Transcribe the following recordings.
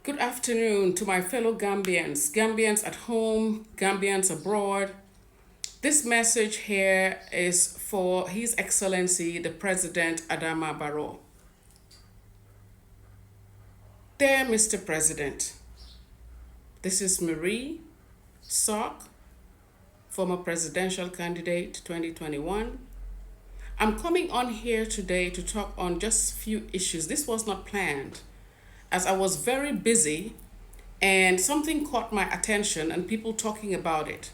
Good afternoon to my fellow Gambians, Gambians at home, Gambians abroad. This message here is for His Excellency, the President Adama Barrow. Dear Mr. President, this is Marie Sock, former presidential candidate 2021. I'm coming on here today to talk on just a few issues. This was not planned, as I was very busy and something caught my attention and people talking about it.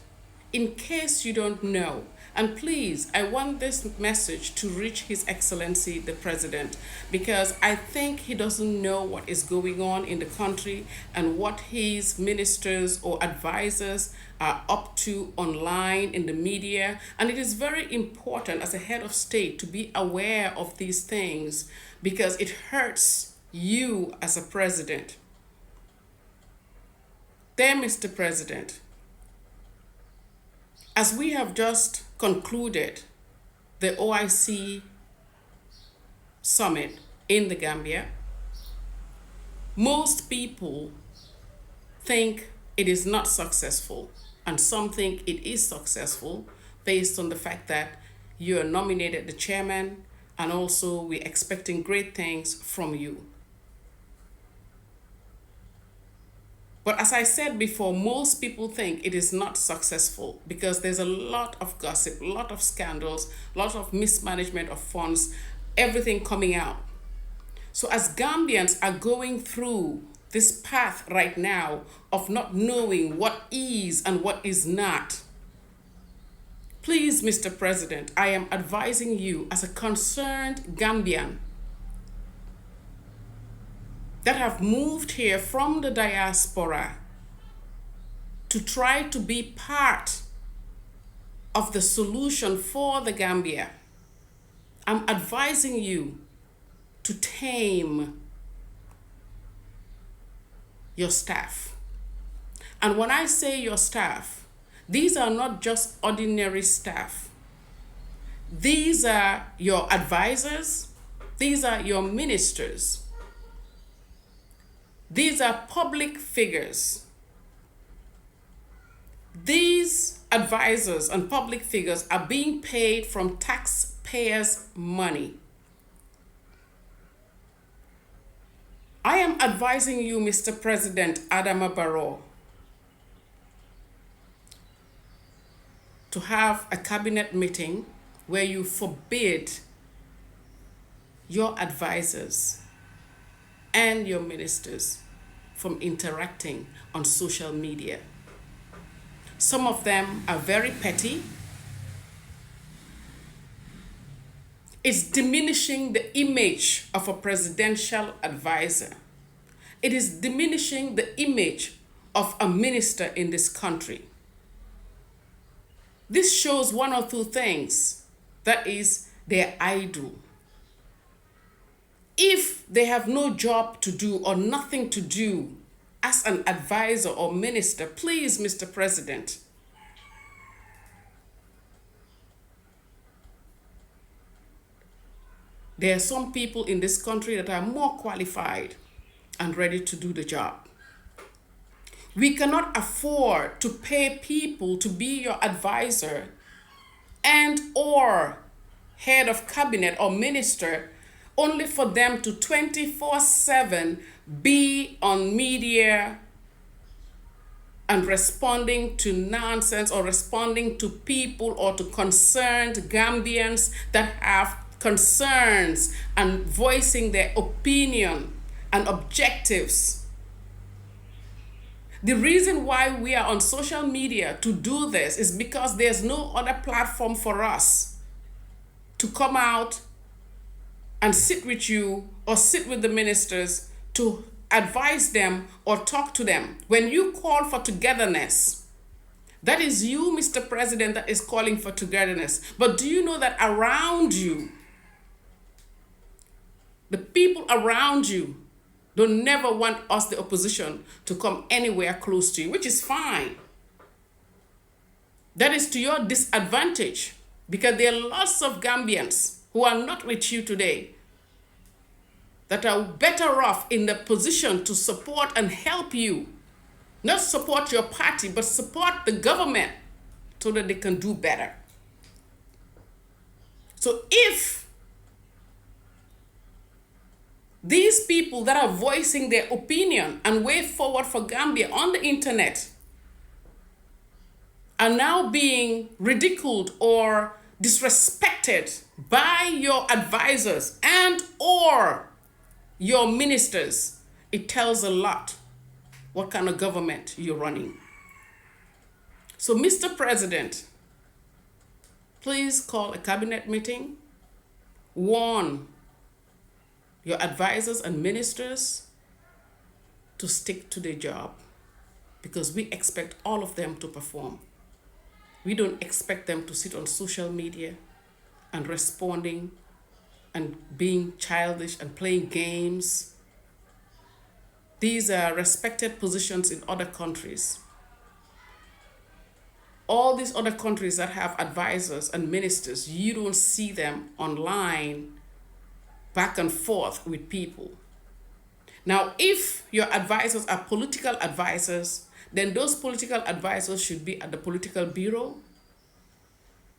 In case you don't know, and please, I want this message to reach His Excellency the President, because I think he doesn't know what is going on in the country and what his ministers or advisors are up to online in the media. And it is very important as a head of state to be aware of these things because it hurts you as a president. Dear Mr. President, as we have just concluded the OIC summit in the Gambia, most people think it is not successful, and some think it is successful based on the fact that you are nominated the chairman, and also we're expecting great things from you. But as I said before, most people think it is not successful because there's a lot of gossip, a lot of scandals, a lot of mismanagement of funds, everything coming out. So as Gambians are going through this path right now of not knowing what is and what is not, please, Mr. President, I am advising you as a concerned Gambian that have moved here from the diaspora to try to be part of the solution for the Gambia. I'm advising you to tame your staff. And when I say your staff, these are not just ordinary staff. These are your advisors, these are your ministers. These are public figures. These advisors and public figures are being paid from taxpayers' money. I am advising you, Mr. President Adama Barrow, to have a cabinet meeting where you forbid your advisors and your ministers from interacting on social media. Some of them are very petty. It's diminishing the image of a presidential advisor. It is diminishing the image of a minister in this country. This shows one or two things. That is, they're idle. If they have no job to do or nothing to do as an advisor or minister, please, Mr. President, there are some people in this country that are more qualified and ready to do the job. We cannot afford to pay people to be your advisor and or head of cabinet or minister only for them to 24/7 be on media and responding to nonsense or responding to people or to concerned Gambians that have concerns and voicing their opinion and objectives. The reason why we are on social media to do this is because there's no other platform for us to come out and sit with you or sit with the ministers to advise them or talk to them. When you call for togetherness, that is you, Mr. President, that is calling for togetherness. But do you know that around you, the people around you don't never want us, the opposition, to come anywhere close to you, which is fine. That is to your disadvantage because there are lots of Gambians who are not with you today that are better off in the position to support and help you. Not support your party, but support the government so that they can do better. So if these people that are voicing their opinion and way forward for Gambia on the internet are now being ridiculed or disrespected by your advisors and or your ministers, it tells a lot what kind of government you're running. So, Mr. President, please call a cabinet meeting, warn your advisors and ministers to stick to their job, because we expect all of them to perform. We don't expect them to sit on social media and responding and being childish and playing games. These are respected positions in other countries. All these other countries that have advisors and ministers, you don't see them online back and forth with people. Now, if your advisors are political advisors, then those political advisors should be at the political bureau,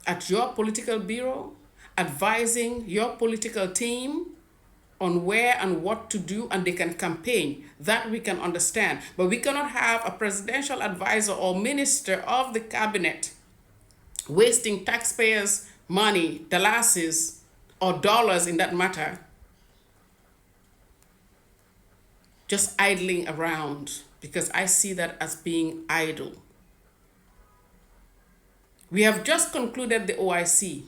at your political bureau, advising your political team on where and what to do, and they can campaign. That we can understand. But we cannot have a presidential advisor or minister of the cabinet wasting taxpayers' money, dollars or dollars in that matter, just idling around, because I see that as being idle. We have just concluded the OIC.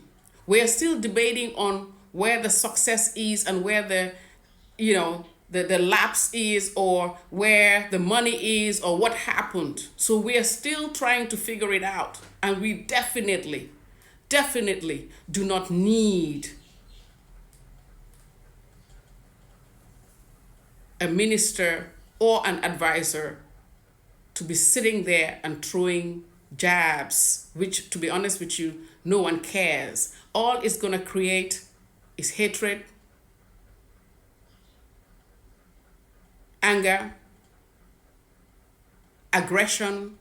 We are still debating on where the success is and where the lapse is, or where the money is, or what happened. So we are still trying to figure it out. And we definitely do not need a minister or an advisor to be sitting there and throwing jabs, which, to be honest with you, no one cares. All it's going to create is hatred, anger, aggression.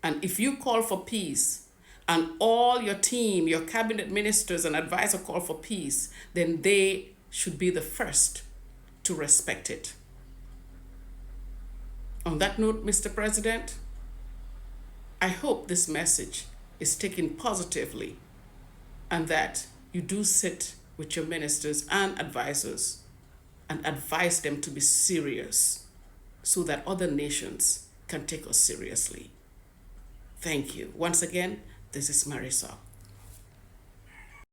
And if you call for peace and all your team, your cabinet ministers and advisors call for peace, then they should be the first to respect it. On that note, Mr. President, I hope this message is taken positively and that you do sit with your ministers and advisors and advise them to be serious so that other nations can take us seriously. Thank you. Once again, this is Marisol.